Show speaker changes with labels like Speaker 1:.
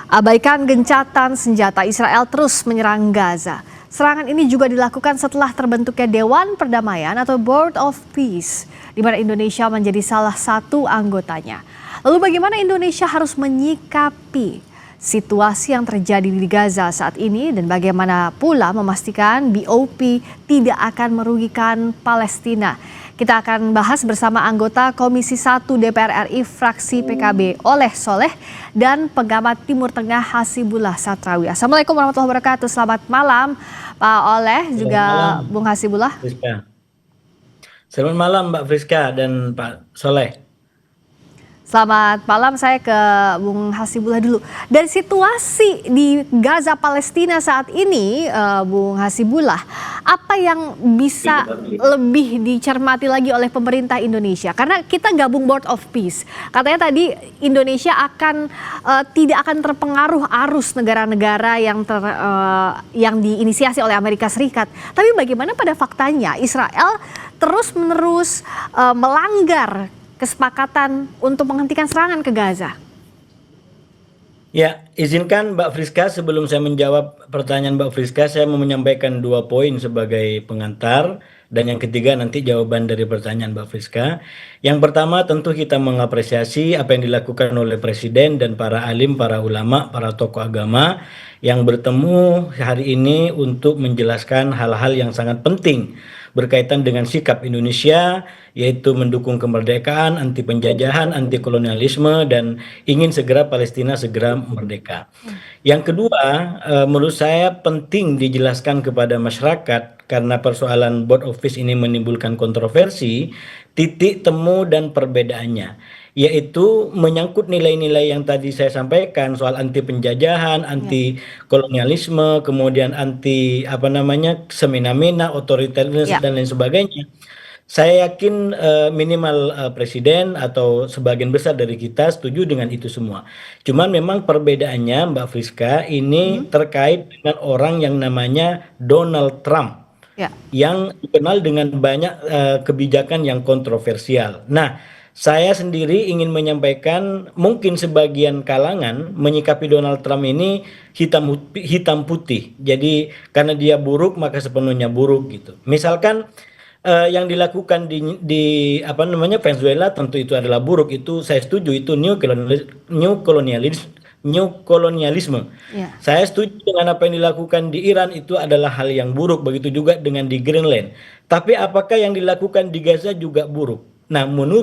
Speaker 1: Abaikan gencatan senjata, Israel terus menyerang Gaza. Serangan ini juga dilakukan setelah terbentuknya Dewan Perdamaian atau Board of Peace, di mana Indonesia menjadi salah satu anggotanya. Lalu bagaimana Indonesia harus menyikapi situasi yang terjadi di Gaza saat ini dan bagaimana pula memastikan BOP tidak akan merugikan Palestina? Kita akan bahas bersama anggota Komisi 1 DPR RI fraksi PKB Oleh Soleh dan pengamat Timur Tengah Hasibullah Satrawi. Assalamualaikum warahmatullahi wabarakatuh. Selamat malam Pak Oleh juga Bung Hasibullah.
Speaker 2: Friska. Selamat malam Mbak Friska dan Pak Soleh.
Speaker 1: Selamat malam, saya ke Bung Hasibullah dulu. Dari situasi di Gaza Palestina saat ini, Bung Hasibullah, apa yang bisa lebih dicermati lagi oleh pemerintah Indonesia? Karena kita gabung Board of Peace. Katanya tadi Indonesia tidak akan terpengaruh arus negara-negara yang diinisiasi oleh Amerika Serikat. Tapi bagaimana pada faktanya Israel terus-menerus melanggar kesepakatan untuk menghentikan serangan ke Gaza?
Speaker 2: Ya, izinkan Mbak Friska sebelum saya menjawab pertanyaan Mbak Friska, saya mau menyampaikan 2 poin sebagai pengantar dan yang ketiga nanti jawaban dari pertanyaan Mbak Friska. Yang pertama tentu kita mengapresiasi apa yang dilakukan oleh Presiden dan para alim, para ulama, para tokoh agama yang bertemu hari ini untuk menjelaskan hal-hal yang sangat penting berkaitan dengan sikap Indonesia, yaitu mendukung kemerdekaan, anti penjajahan, anti kolonialisme, dan ingin segera Palestina segera merdeka. Yang kedua, menurut saya penting dijelaskan kepada masyarakat karena persoalan Board of Peace ini menimbulkan kontroversi, titik temu dan perbedaannya, yaitu menyangkut nilai-nilai yang tadi saya sampaikan soal anti penjajahan, anti kolonialisme, kemudian anti semena-mena, otoriter dan lain sebagainya. Saya yakin minimal Presiden atau sebagian besar dari kita setuju dengan itu semua. Cuman memang perbedaannya Mbak Friska ini terkait dengan orang yang namanya Donald Trump. Yang dikenal dengan banyak kebijakan yang kontroversial. Nah, saya sendiri ingin menyampaikan mungkin sebagian kalangan menyikapi Donald Trump ini hitam putih. Jadi karena dia buruk maka sepenuhnya buruk gitu. Misalkan yang dilakukan di Venezuela tentu itu adalah buruk, itu saya setuju, itu new colonialisme. Saya setuju dengan apa yang dilakukan di Iran, itu adalah hal yang buruk, begitu juga dengan di Greenland. Tapi apakah yang dilakukan di Gaza juga buruk? Nah, menurut